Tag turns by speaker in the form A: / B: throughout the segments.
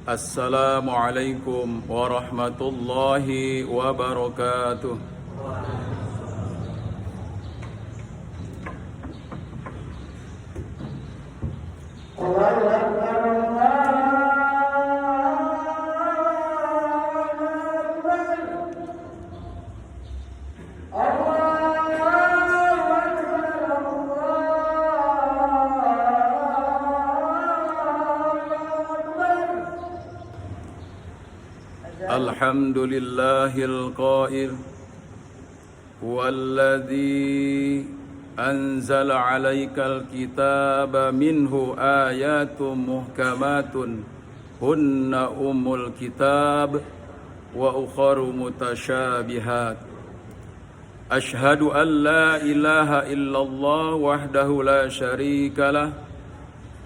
A: Assalamualaikum warahmatullahi wabarakatuh. Alhamdulillahil qail Walladhi anzala alaikal kitaba minhu ayatun muhkamatun hunna ummul kitab wa ukharu mutasyabihat. Ashhadu an la ilaha illallah wahdahu la syarikalah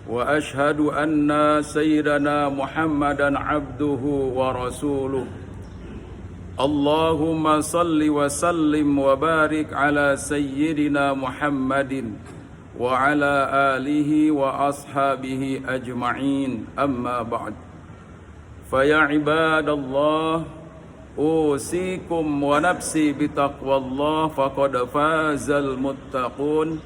A: wa ashhadu anna sayyidana Muhammadan abduhu wa rasuluh. Allahumma salli wa sallim wa barik ala sayyidina Muhammadin wa ala alihi wa ashabihi ajma'in, amma ba'd. Faya ibadallah, usikum wa nafsi bitaqwallah faqad fazal muttaqun.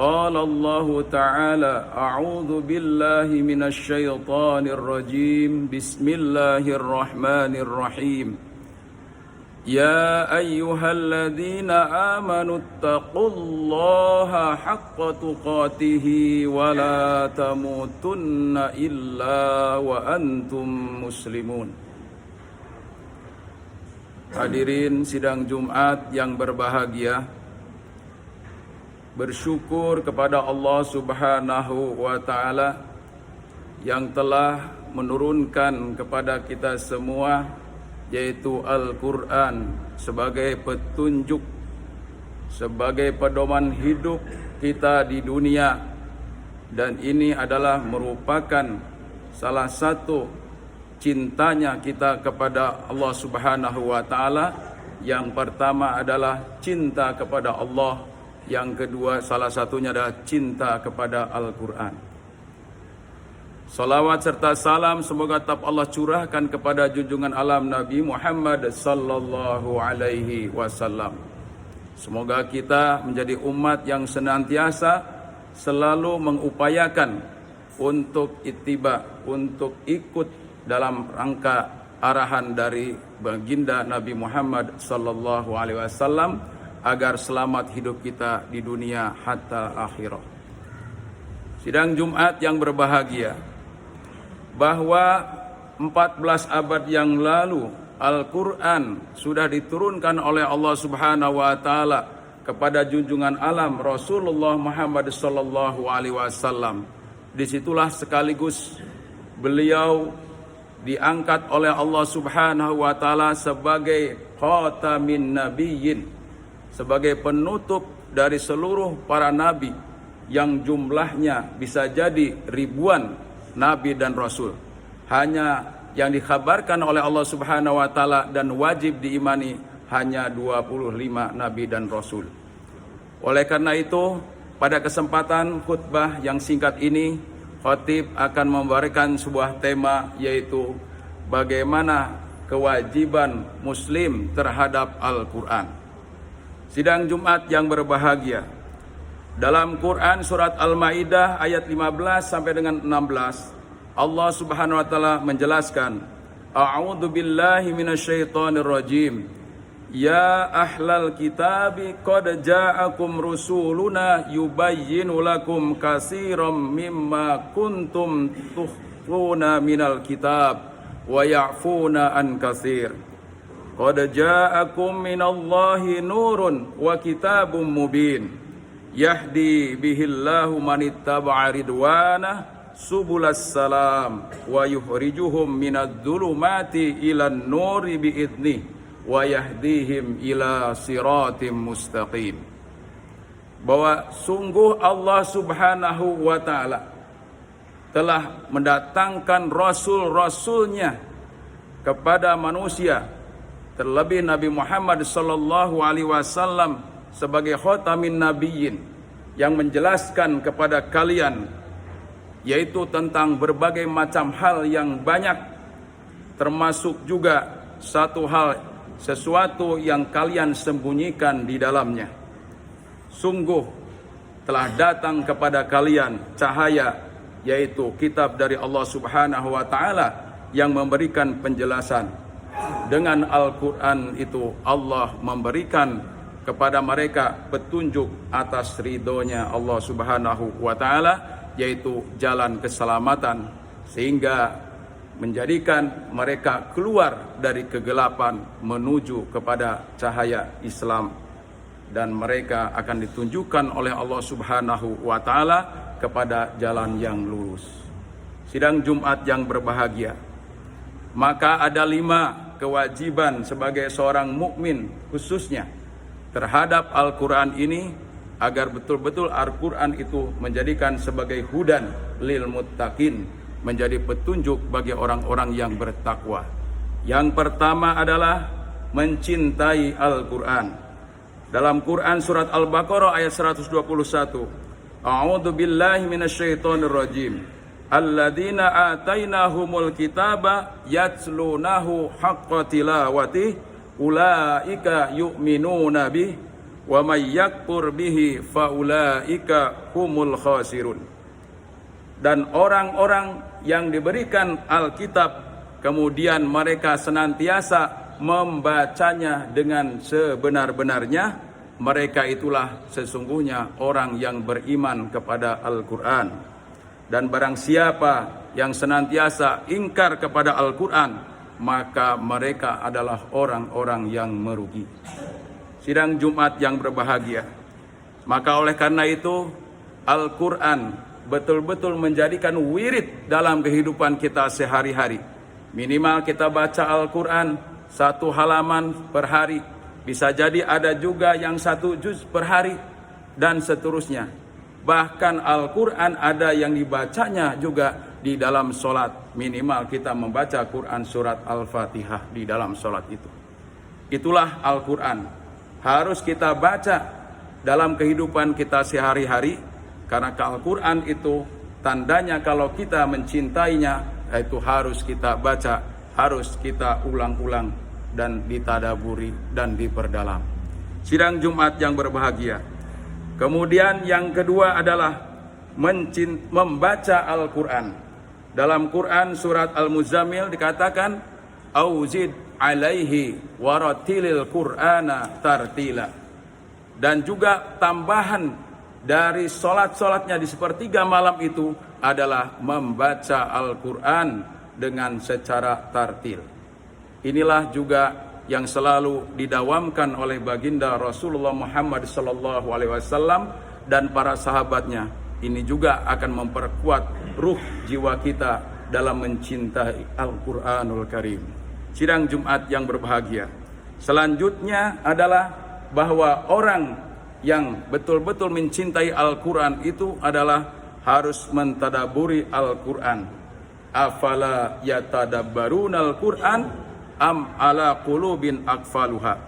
A: Qala Allah Ta'ala, a'udzu billahi minasy syaithanir rajim. Bismillahirrahmanirrahim. Ya ayyuhalladzina amanu taqullaha haqqa tuqatih wa la tamutunna illa wa antum muslimun. Hadirin sidang Jumat yang berbahagia, bersyukur kepada Allah Subhanahu wa Ta'ala yang telah menurunkan kepada kita semua, yaitu Al-Quran, sebagai petunjuk, sebagai pedoman hidup kita di dunia. Dan ini adalah merupakan salah satu cintanya kita kepada Allah Subhanahu wa Ta'ala. Yang pertama adalah cinta kepada Allah, yang kedua salah satunya adalah cinta kepada Al-Quran. Salawat serta salam semoga tetap Allah curahkan kepada junjungan alam Nabi Muhammad sallallahu alaihi wasallam. Semoga kita menjadi umat yang senantiasa selalu mengupayakan untuk ittiba, untuk ikut dalam rangka arahan dari baginda Nabi Muhammad sallallahu alaihi wasallam agar selamat hidup kita di dunia hatta akhirah. Sidang Jumat yang berbahagia, bahwa 14 abad yang lalu Al-Quran sudah diturunkan oleh Allah Subhanahu wa Ta'ala kepada junjungan alam Rasulullah Muhammad sallallahu alaihi wasallam. Disitulah sekaligus beliau diangkat oleh Allah Subhanahu wa Ta'ala sebagai khatamin nabiyyin, sebagai penutup dari seluruh para nabi yang jumlahnya bisa jadi ribuan nabi dan rasul. Hanya yang dikhabarkan oleh Allah Subhanahu wa Ta'ala dan wajib diimani hanya 25 nabi dan rasul. Oleh karena itu, pada kesempatan khutbah yang singkat ini, khatib akan memberikan sebuah tema, yaitu bagaimana kewajiban muslim terhadap Al-Quran. Sidang Jumat yang berbahagia, dalam Quran surat Al-Maidah ayat 15 sampai dengan 16, Allah Subhanahu wa Ta'ala menjelaskan, A'udzu billahi minasyaitonir rajim. Ya ahlal kitabi qad ja'akum rusuluna yubayyinu lakum katsiran mimma kuntum tukhfuna minal kitab wa ya'funa an katsir. Qad ja'akum minallahi nurun wa kitabum mubin. Yahdi bihillahu manittaba'a ridwanah subulas salam wa yukhrijuhum minadh-dhulumati ilan nuri bi'idnih wa yahdihim ila siratim mustaqim. Bahwa sungguh Allah Subhanahu wa Ta'ala telah mendatangkan rasul-rasulnya kepada manusia, terlebih Nabi Muhammad sallallahu alaihi wasallam sebagai khatamin nabiyyin, yang menjelaskan kepada kalian yaitu tentang berbagai macam hal yang banyak, termasuk juga sesuatu yang kalian sembunyikan di dalamnya. Sungguh telah datang kepada kalian cahaya, yaitu kitab dari Allah Subhanahu wa taala yang memberikan penjelasan. Dengan Al-Qur'an itu Allah memberikan kepada mereka petunjuk atas ridhonya Allah Subhanahu wa taala, yaitu jalan keselamatan, sehingga menjadikan mereka keluar dari kegelapan menuju kepada cahaya Islam, dan mereka akan ditunjukkan oleh Allah Subhanahu wa taala kepada jalan yang lurus. Sidang Jumat yang berbahagia, maka ada 5 kewajiban sebagai seorang mukmin khususnya terhadap Al-Quran ini, agar betul-betul Al-Quran itu menjadikan sebagai hudan lil muttaqin, menjadi petunjuk bagi orang-orang yang bertakwa. Yang pertama adalah mencintai Al-Quran. Dalam Quran surat Al-Baqarah ayat 121, A'udzu billahi minasyaitonir rajim. Alladzina atainahumul kitaba yatslunahu haqqa tilawatih ulaika yu'minuna bih wa may yakfur bihi faulaika humul khasirun. Dan orang-orang yang diberikan Alkitab kemudian mereka senantiasa membacanya dengan sebenar-benarnya, mereka itulah sesungguhnya orang yang beriman kepada Al-Quran. Dan barang siapa yang senantiasa ingkar kepada Al-Quran, maka mereka adalah orang-orang yang merugi. Sidang Jumat yang berbahagia, maka oleh karena itu Al-Quran betul-betul menjadikan wirid dalam kehidupan kita sehari-hari. Minimal kita baca Al-Quran 1 halaman per hari, bisa jadi ada juga yang 1 juz per hari, dan seterusnya. Bahkan Al-Quran ada yang dibacanya juga di dalam sholat. Minimal kita membaca Quran surat Al-Fatihah di dalam sholat itu. Itulah Al-Quran, harus kita baca dalam kehidupan kita sehari-hari. Karena Al-Quran itu tandanya kalau kita mencintainya, itu harus kita baca, harus kita ulang-ulang dan ditadaburi dan diperdalam. Sidang Jumat yang berbahagia, kemudian yang kedua adalah membaca Al-Quran. Dalam Quran surat Al-Muzammil dikatakan, Auzid alaihi waratilil Qur'ana tartila. Dan juga tambahan dari solat-solatnya di sepertiga malam itu adalah membaca Al-Quran dengan secara tartil. Inilah juga yang selalu didawamkan oleh baginda Rasulullah Muhammad SAW dan para sahabatnya. Ini juga akan memperkuat ruh jiwa kita dalam mencintai Al-Quranul Karim. Sidang Jumat yang berbahagia, selanjutnya adalah bahwa orang yang betul-betul mencintai Al-Quran itu adalah harus mentadaburi Al-Quran. Afala yatadabbarunal Quran am ala qulubin aqfaluha.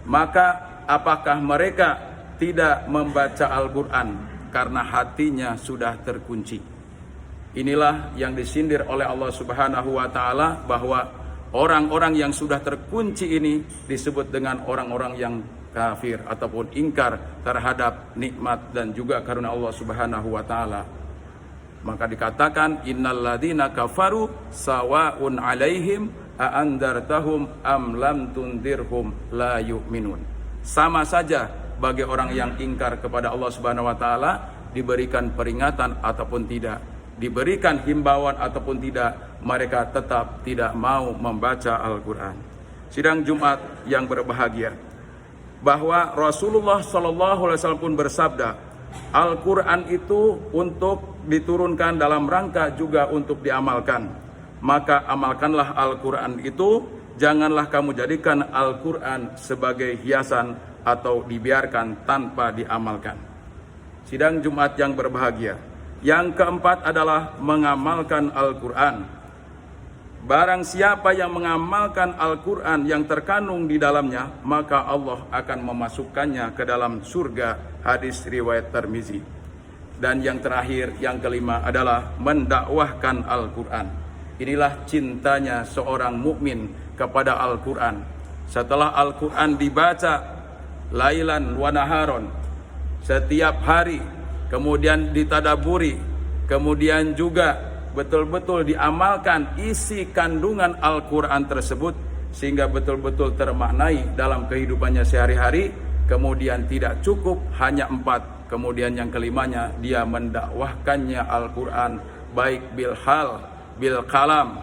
A: Maka apakah mereka tidak membaca Al-Quran karena hatinya sudah terkunci? Inilah yang disindir oleh Allah Subhanahu wa taala, bahwa orang-orang yang sudah terkunci ini disebut dengan orang-orang yang kafir ataupun ingkar terhadap nikmat dan juga karunia Allah Subhanahu wa taala. Maka dikatakan innalladzina kafaru sawaun alaihim a andartahum am lam tundirhum la yu'minun. Sama saja bagi orang yang ingkar kepada Allah Subhanahu wa taala, diberikan peringatan ataupun tidak, diberikan himbauan ataupun tidak, mereka tetap tidak mau membaca Al-Quran. Sidang Jumat yang berbahagia, bahwa Rasulullah SAW pun bersabda, Al-Quran itu untuk diturunkan dalam rangka juga untuk diamalkan. Maka amalkanlah Al-Quran itu, janganlah kamu jadikan Al-Quran sebagai hiasan atau dibiarkan tanpa diamalkan. Sidang Jumat yang berbahagia, yang keempat adalah mengamalkan Al-Quran. Barang siapa yang mengamalkan Al-Quran yang terkandung di dalamnya, maka Allah akan memasukkannya ke dalam surga. Hadis riwayat Tirmizi. Dan yang terakhir, yang kelima adalah mendakwahkan Al-Quran. Inilah cintanya seorang mukmin kepada Al-Quran. Setelah Al-Quran dibaca lailan wa naharon, setiap hari, kemudian ditadaburi, kemudian juga betul-betul diamalkan isi kandungan Al-Quran tersebut, sehingga betul-betul termaknai dalam kehidupannya sehari-hari. Kemudian tidak cukup hanya 4, kemudian yang kelimanya dia mendakwahkannya Al-Quran baik bil hal, bil kalam,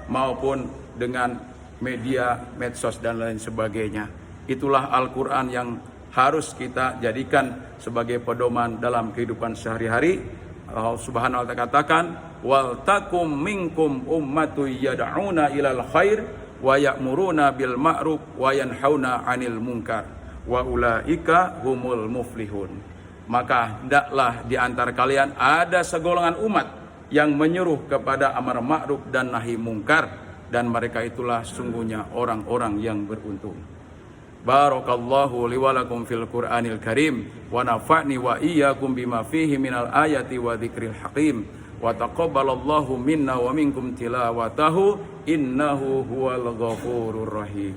A: maupun dengan media, medsos dan lain sebagainya. Itulah Al-Quran yang harus kita jadikan sebagai pedoman dalam kehidupan sehari-hari. Allah Subhanahu wa ta'ala katakan, wal takum minkum ummatu yad'una ilal khair wa ya'muruna bil ma'ruf wa yanhauna 'anil munkar wa ulaika humul muflihun. Maka hendaklah di antara kalian ada segolongan umat yang menyuruh kepada amar ma'ruf dan nahi mungkar, dan mereka itulah sungguhnya orang-orang yang beruntung. Barakallahu li wa lakum fil Qur'anil Karim wa nafa'ni wa iyyakum bima fihi minal ayati wa dzikril hakim wa taqabbalallahu minna wa minkum tilawatahu innahu huwal ghafurur rahim.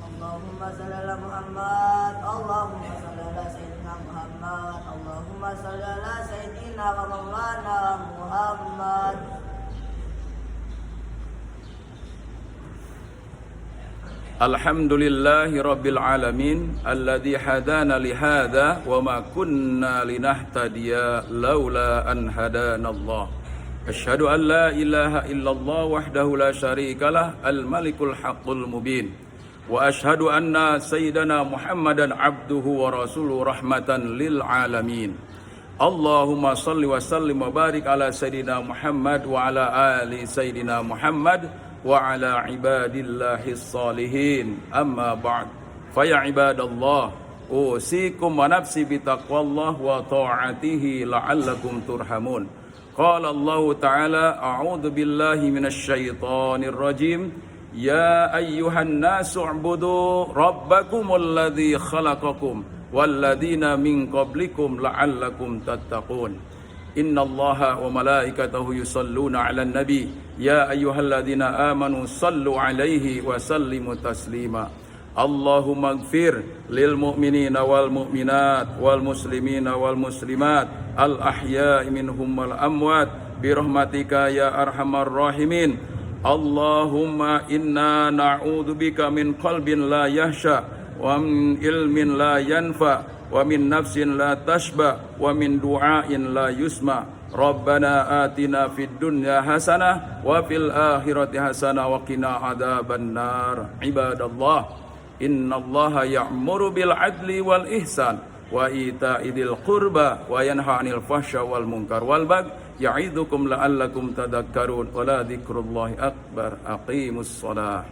B: Allahumma shalli ala Muhammad, Allahumma shalli ala sayyidina Muhammad, Allahumma shalli ala sayyidina wa maulana Muhammad.
A: Alhamdulillahi rabbil alamin alladzi hadana li hadza wa ma kunna linahtadiya laula an hadanallah. Asyhadu an la ilaha illallah wahdahu la syarikalah al-malikul haqqul mubin. Wa asyhadu anna sayyidana Muhammadan abduhu wa rasuluhu rahmatan lil alamin. Allahumma salli wa sallim wa barik ala sayyidina Muhammad wa ala ali sayyidina Muhammad wa ala ibadillahis salihin. Amma ba'd. Fa ya ibadallah, usikum wa nafsi bitaqwallah wa ta'atihi la'allakum turhamun. Qala Allah ta'ala, a'udzu billahi minasy syaithanir rajim. Ya ayyuhan nasu u'budu rabbakumul ladzi khalaqakum walladzina min qablikum la'allakum tattaqun. Innallaha wa malaikatahu yusalluna 'alan nabi ya ayyuhalladzina amanu sallu 'alaihi wa sallimu taslima. Allahumma ighfir lil mu'minina wal mu'minat wal muslimina wal muslimat al ahya'i minhum wal amwat bi rahmatika ya arhamar rahimin. Allahumma inna na'udzubika min qalbin la yahsha wa min ilmin la yanfa wa min nafsin la tashba wa min du'ain la yusma. Rabbana atina fid dunya hasanah wa fil akhirati hasanah wa qina adzaban nar. Ibadallah, innallaha ya'muru bil adli wal ihsan wa ita'i dzil qurba wa yanha 'anil fahsya wal munkar wal baghi ya'idukum la'allakum tadhakkarun. Wa la dzikrullahi akbar. Aqimus shalah.